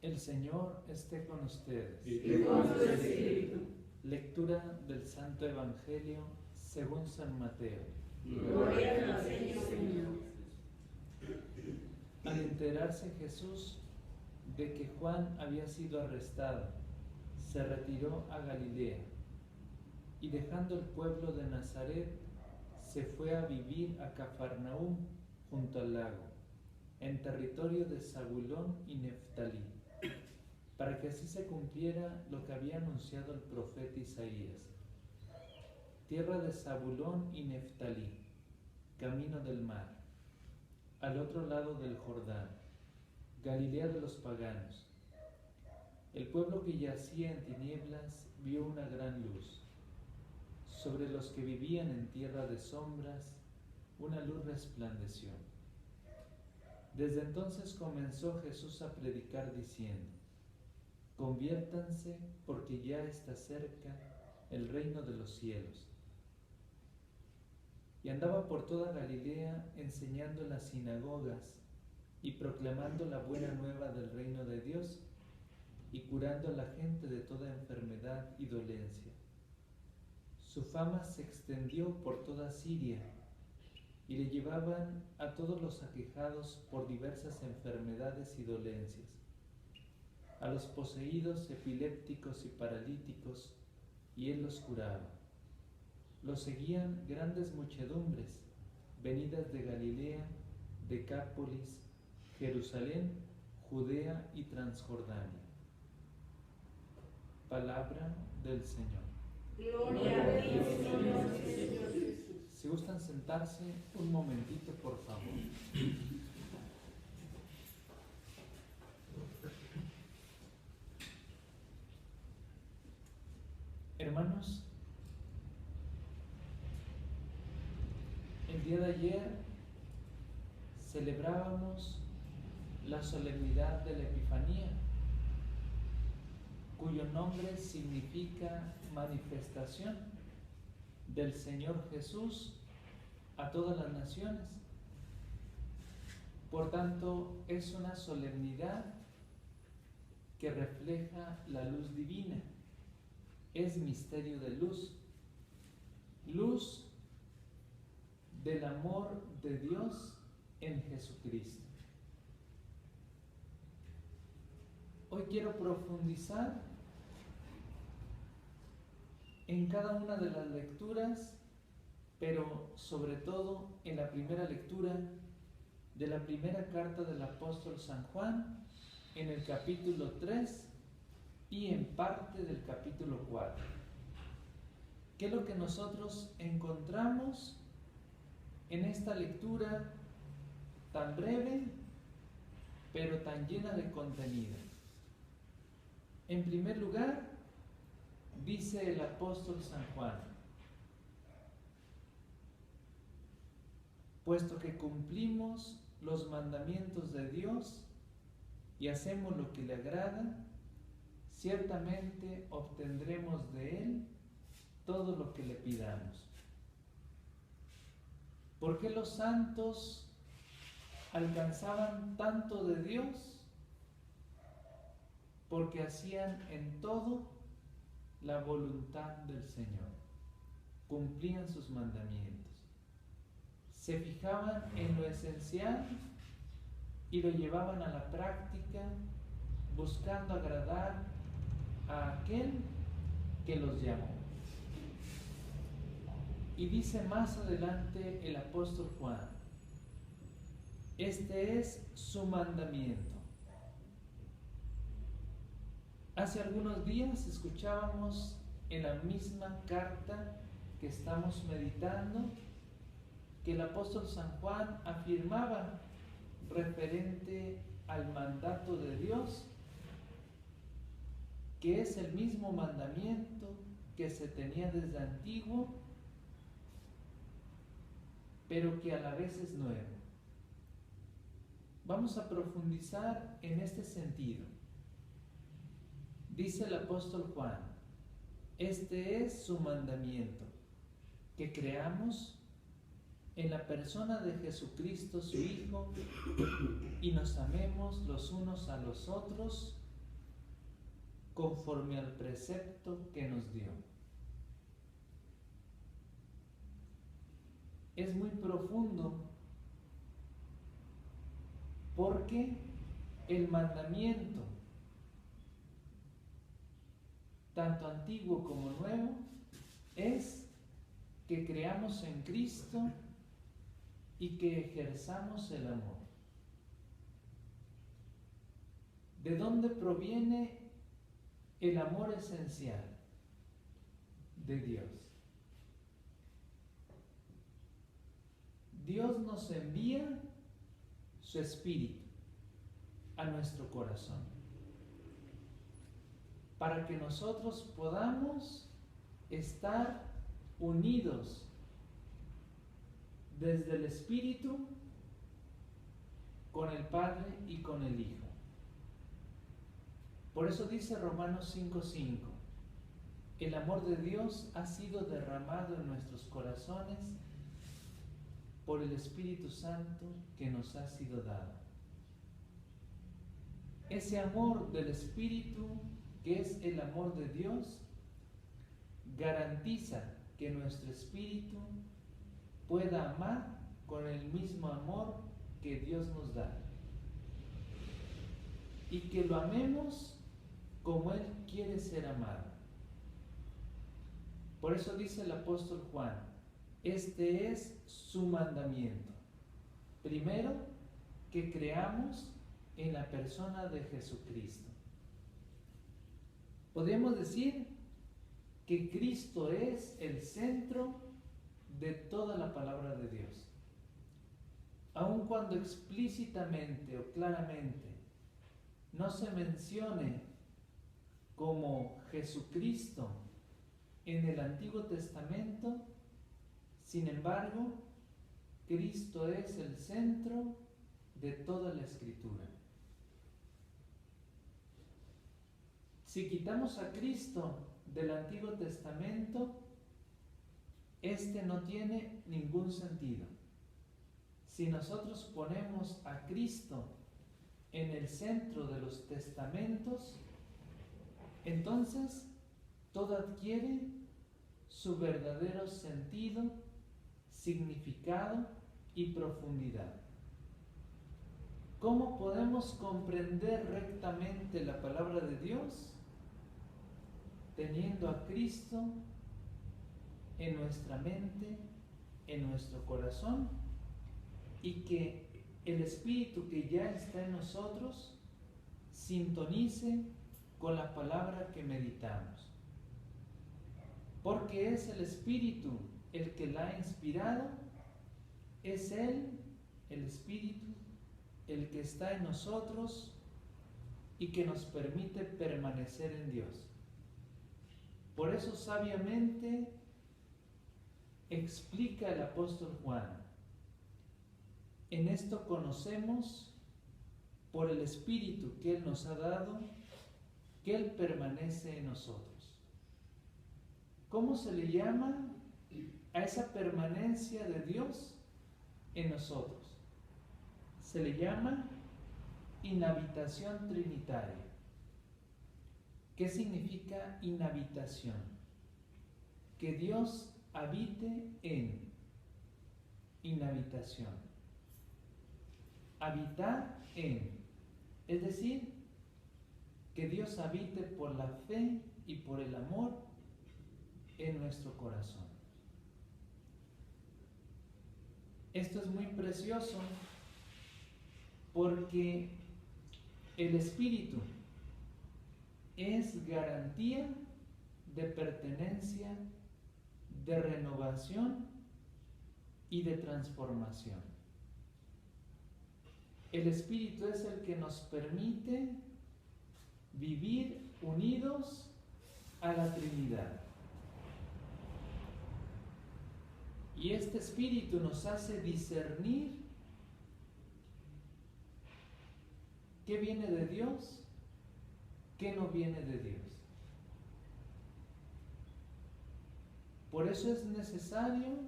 El Señor esté con ustedes. Y con tu espíritu. Lectura del Santo Evangelio según San Mateo. Gloria a ti, Señor. Al enterarse Jesús de que Juan había sido arrestado, se retiró a Galilea y dejando el pueblo de Nazaret, se fue a vivir a Cafarnaúm junto al lago, en territorio de Zabulón y Neftalí, para que así se cumpliera lo que había anunciado el profeta Isaías. Tierra de Zabulón y Neftalí, camino del mar, al otro lado del Jordán, Galilea de los paganos. El pueblo que yacía en tinieblas vio una gran luz. Sobre los que vivían en tierra de sombras, una luz resplandeció. Desde entonces comenzó Jesús a predicar diciendo: conviértanse, porque ya está cerca el reino de los cielos. Y andaba por toda Galilea enseñando en las sinagogas y proclamando la buena nueva del reino de Dios y curando a la gente de toda enfermedad y dolencia. Su fama se extendió por toda Siria y le llevaban a todos los aquejados por diversas enfermedades y dolencias, a los poseídos, epilépticos y paralíticos, y él los curaba. Los seguían grandes muchedumbres, venidas de Galilea, Decápolis, Jerusalén, Judea y Transjordania. Palabra del Señor. Gloria a ti, Señor Jesús. Si gustan sentarse un momentito, por favor. Hermanos, el día de ayer celebrábamos la solemnidad de la Epifanía, cuyo nombre significa manifestación del Señor Jesús a todas las naciones. Por tanto, es una solemnidad que refleja la luz divina. Es misterio de luz, luz del amor de Dios en Jesucristo. Hoy quiero profundizar en cada una de las lecturas, pero sobre todo en la primera lectura de la primera carta del apóstol San Juan, en el capítulo 3 y en parte del capítulo 4. ¿Qué es lo que nosotros encontramos en esta lectura tan breve, pero tan llena de contenido? En primer lugar, dice el apóstol San Juan: puesto que cumplimos los mandamientos de Dios y hacemos lo que le agrada, ciertamente obtendremos de Él todo lo que le pidamos. ¿Por qué los santos alcanzaban tanto de Dios? Porque hacían en todo la voluntad del Señor, cumplían sus mandamientos, se fijaban en lo esencial y lo llevaban a la práctica, buscando agradar a aquel que los llamó. Y dice más adelante el apóstol Juan: este es su mandamiento. Hace algunos días escuchábamos en la misma carta que estamos meditando que el apóstol San Juan afirmaba referente al mandato de Dios, que es el mismo mandamiento que se tenía desde antiguo, pero que a la vez es nuevo. Vamos a profundizar en este sentido. Dice el apóstol Juan: este es su mandamiento, que creamos en la persona de Jesucristo, su Hijo, y nos amemos los unos a los otros conforme al precepto que nos dio. Es muy profundo porque el mandamiento, tanto antiguo como nuevo, es que creamos en Cristo y que ejerzamos el amor. ¿De dónde proviene el amor esencial? De Dios. Dios nos envía su Espíritu a nuestro corazón para que nosotros podamos estar unidos desde el Espíritu con el Padre y con el Hijo. Por eso dice Romanos 5:5, el amor de Dios ha sido derramado en nuestros corazones por el Espíritu Santo que nos ha sido dado. Ese amor del Espíritu, que es el amor de Dios, garantiza que nuestro espíritu pueda amar con el mismo amor que Dios nos da y que lo amemos como Él quiere ser amado. Por eso dice el apóstol Juan, este es su mandamiento. Primero, que creamos en la persona de Jesucristo. Podríamos decir que Cristo es el centro de toda la palabra de Dios. Aun cuando explícitamente o claramente no se mencione como Jesucristo en el Antiguo Testamento, sin embargo, Cristo es el centro de toda la Escritura. Si quitamos a Cristo del Antiguo Testamento, este no tiene ningún sentido. Si nosotros ponemos a Cristo en el centro de los testamentos, entonces todo adquiere su verdadero sentido, significado y profundidad. ¿Cómo podemos comprender rectamente la palabra de Dios? Teniendo a Cristo en nuestra mente, en nuestro corazón, y que el Espíritu que ya está en nosotros sintonice con la palabra que meditamos. Porque es el Espíritu el que la ha inspirado, es Él, el Espíritu, el que está en nosotros y que nos permite permanecer en Dios. Por eso sabiamente explica el apóstol Juan, en esto conocemos por el Espíritu que Él nos ha dado, que Él permanece en nosotros. ¿Cómo se le llama a esa permanencia de Dios en nosotros? Se le llama inhabitación trinitaria. ¿Qué significa inhabitación? Que Dios habite en inhabitación. Habitar en, es decir, que Dios habite por la fe y por el amor en nuestro corazón. Esto es muy precioso porque el Espíritu es garantía de pertenencia, de renovación y de transformación. El Espíritu es el que nos permite vivir unidos a la Trinidad. Y este Espíritu nos hace discernir qué viene de Dios, qué no viene de Dios. Por eso es necesario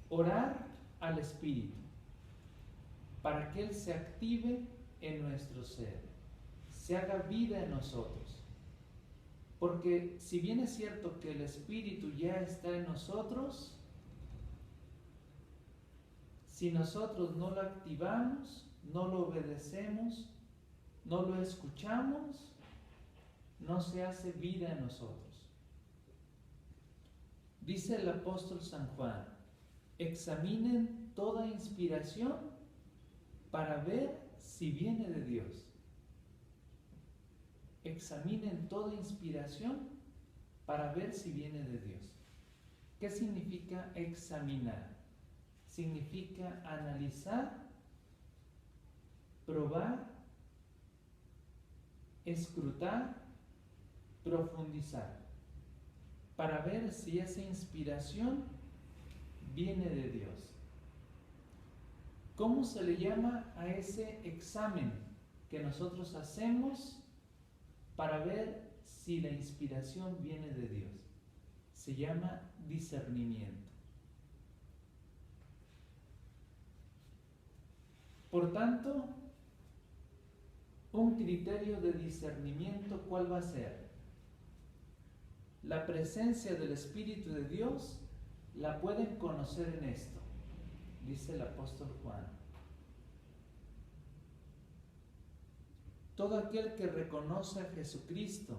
orar al Espíritu, para que Él se active en nuestro ser, se haga vida en nosotros. Porque si bien es cierto que el Espíritu ya está en nosotros, si nosotros no lo activamos, no lo obedecemos, no lo escuchamos, no se hace vida en nosotros. Dice el apóstol San Juan: examinen toda inspiración para ver si viene de Dios. Examinen toda inspiración para ver si viene de Dios. ¿Qué significa examinar? Significa analizar, probar, escrutar, profundizar, para ver si esa inspiración viene de Dios. ¿Cómo se le llama a ese examen que nosotros hacemos para ver si la inspiración viene de Dios? Se llama discernimiento. Por tanto, un criterio de discernimiento, ¿cuál va a ser? La presencia del Espíritu de Dios la pueden conocer en esto, dice el apóstol Juan. Todo aquel que reconoce a Jesucristo,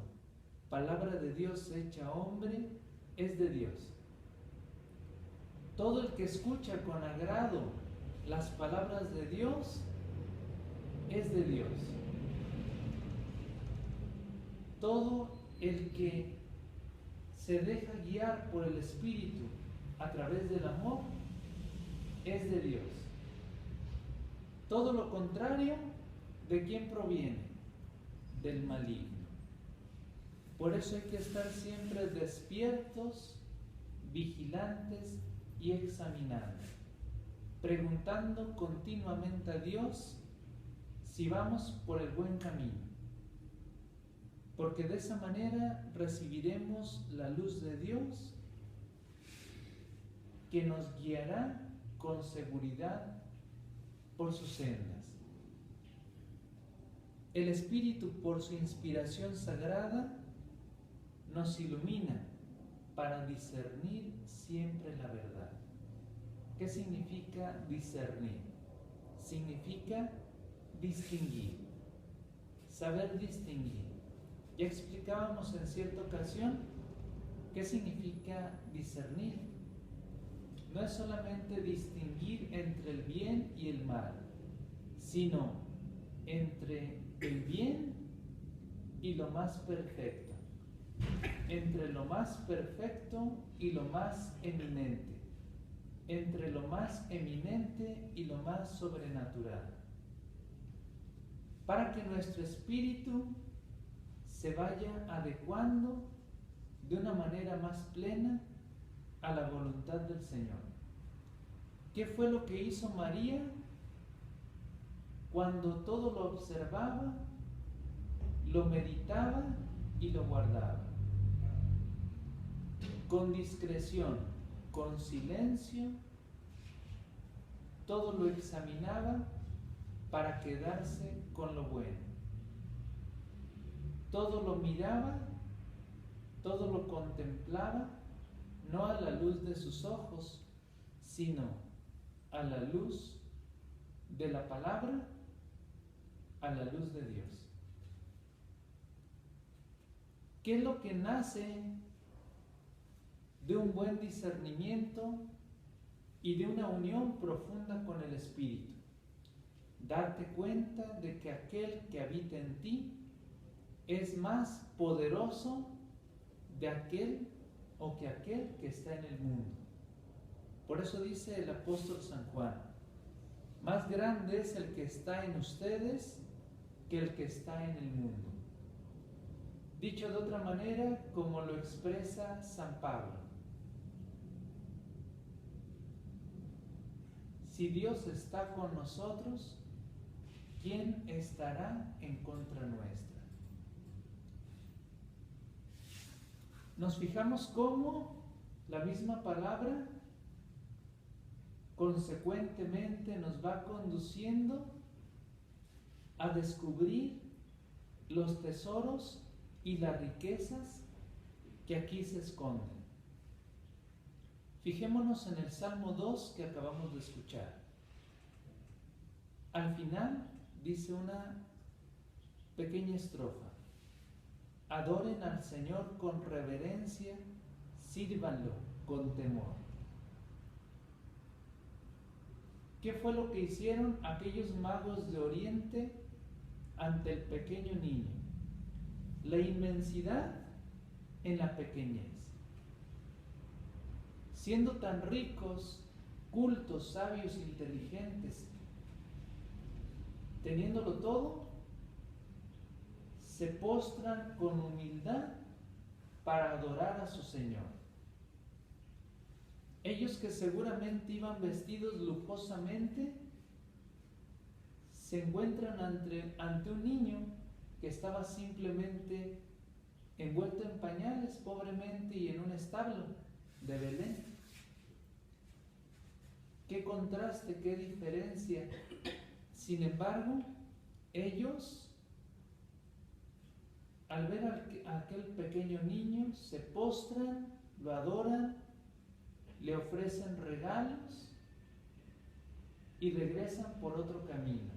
palabra de Dios hecha hombre, es de Dios. Todo el que escucha con agrado las palabras de Dios es de Dios. Todo el que se deja guiar por el Espíritu a través del amor es de Dios. Todo lo contrario, ¿de quién proviene? Del maligno. Por eso hay que estar siempre despiertos, vigilantes y examinando, preguntando continuamente a Dios si vamos por el buen camino, porque de esa manera recibiremos la luz de Dios que nos guiará con seguridad por sus sendas. El Espíritu, por su inspiración sagrada, nos ilumina para discernir siempre la verdad. ¿Qué significa discernir? Significa distinguir, saber distinguir. Ya explicábamos en cierta ocasión qué significa discernir. No es solamente distinguir entre el bien y el mal, sino entre el bien y lo más perfecto, entre lo más perfecto y lo más eminente, entre lo más eminente y lo más sobrenatural, para que nuestro espíritu se vaya adecuando de una manera más plena a la voluntad del Señor. ¿Qué fue lo que hizo María cuando todo lo observaba, lo meditaba y lo guardaba? Con discreción, con silencio, todo lo examinaba para quedarse con lo bueno. Todo lo miraba, todo lo contemplaba, no a la luz de sus ojos, sino a la luz de la palabra, a la luz de Dios. ¿Qué es lo que nace de un buen discernimiento y de una unión profunda con el Espíritu? Darte cuenta de que aquel que habita en ti es más poderoso de aquel o que aquel que está en el mundo. Por eso dice el apóstol San Juan: más grande es el que está en ustedes que el que está en el mundo. Dicho de otra manera, como lo expresa San Pablo: si Dios está con nosotros, ¿quién estará en contra nuestra? Nos fijamos cómo la misma palabra consecuentemente nos va conduciendo a descubrir los tesoros y las riquezas que aquí se esconden. Fijémonos en el Salmo 2 que acabamos de escuchar. Al final dice una pequeña estrofa: adoren al Señor con reverencia, sírvanlo con temor. ¿Qué fue lo que hicieron aquellos magos de Oriente ante el pequeño niño? La inmensidad en la pequeñez. Siendo tan ricos, cultos, sabios, inteligentes, teniéndolo todo, se postran con humildad para adorar a su Señor. Ellos que seguramente iban vestidos lujosamente, se encuentran ante un niño que estaba simplemente envuelto en pañales, pobremente, y en un establo de Belén. Qué contraste, qué diferencia. Sin embargo, ellos, al ver a aquel pequeño niño, se postran, lo adoran, le ofrecen regalos y regresan por otro camino.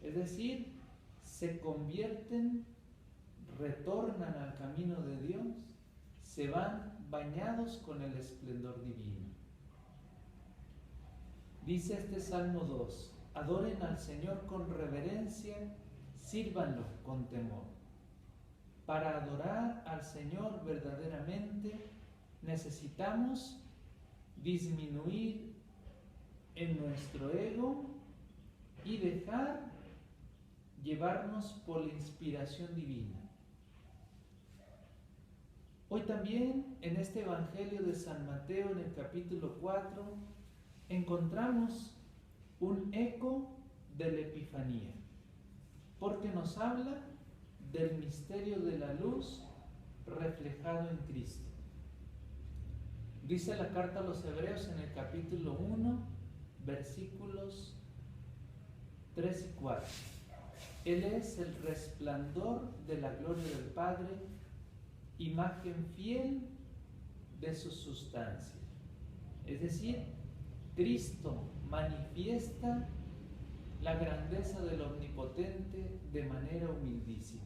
Es decir, se convierten, retornan al camino de Dios, se van bañados con el esplendor divino. Dice este Salmo 2, adoren al Señor con reverencia, sírvanlo con temor. Para adorar al Señor verdaderamente necesitamos disminuir en nuestro ego y dejar llevarnos por la inspiración divina. Hoy también en este Evangelio de San Mateo, en el capítulo 4, encontramos un eco de la Epifanía, porque nos habla del misterio de la luz reflejado en Cristo. Dice la carta a los Hebreos en el capítulo 1, versículos 3 y 4. Él es el resplandor de la gloria del Padre, imagen fiel de su sustancia. Es decir, Cristo manifiesta la grandeza del Omnipotente de manera humildísima.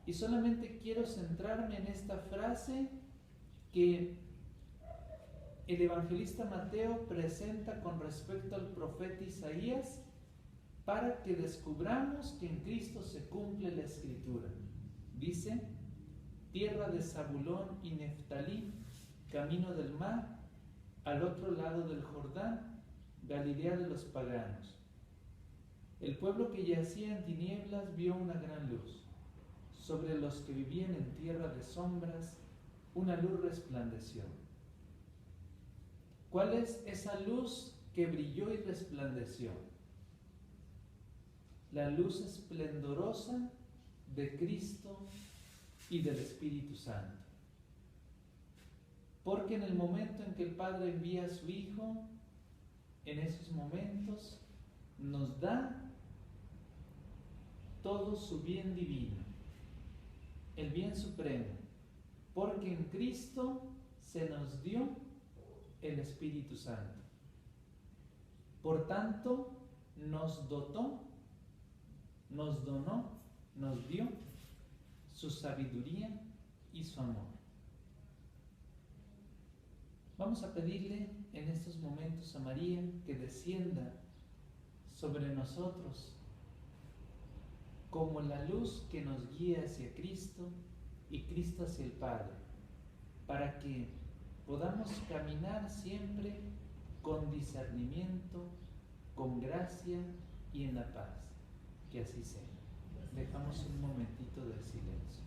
Y solamente quiero centrarme en esta frase que el evangelista Mateo presenta con respecto al profeta Isaías, para que descubramos que en Cristo se cumple la Escritura. Dice: tierra de Zabulón y Neftalí, camino del mar, al otro lado del Jordán, Galilea de los paganos. El pueblo que yacía en tinieblas vio una gran luz. Sobre los que vivían en tierra de sombras, una luz resplandeció. ¿Cuál es esa luz que brilló y resplandeció? La luz esplendorosa de Cristo y del Espíritu Santo. Porque en el momento en que el Padre envía a su Hijo, en esos momentos nos da todo su bien divino, el bien supremo, porque en Cristo se nos dio el Espíritu Santo. Por tanto, nos dotó, nos donó, nos dio su sabiduría y su amor. Vamos a pedirle en estos momentos a María que descienda sobre nosotros como la luz que nos guía hacia Cristo y Cristo hacia el Padre, para que podamos caminar siempre con discernimiento, con gracia y en la paz. Que así sea. Dejamos un momentito de silencio.